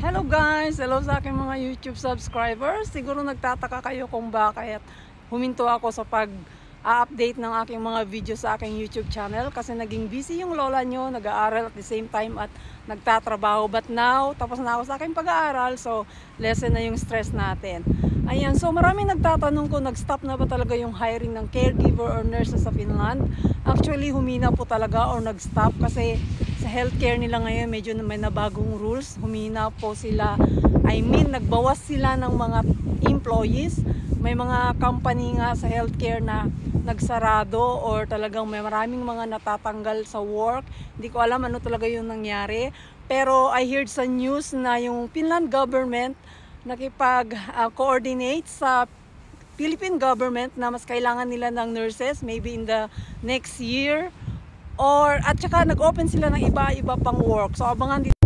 Hello guys! Hello sa aking mga YouTube subscribers. Siguro nagtataka kayo kung bakit huminto ako sa pag-update ng aking mga video sa aking YouTube channel kasi naging busy yung lola nyo, nag-aaral at the same time at nagtatrabaho. But now, tapos na ako sa aking pag-aaral, so lessen na yung stress natin. Ayan, so maraming nagtatanong kung nag-stop na ba talaga yung hiring ng caregiver or nurses sa Finland. Actually, humina po talaga or nag-stop kasi sa healthcare nila ngayon medyo may nabagong rules. Humina po sila. Nagbawas sila ng mga employees. May mga company nga sa healthcare na nagsarado or talagang may maraming mga natatanggal sa work. Hindi ko alam ano talaga yung nangyari. Pero I heard sa news na yung Finland government nakipag-coordinate sa Philippine government na mas kailangan nila ng nurses maybe in the next year. At saka nag-open sila ng iba-iba pang work. So abangan dito.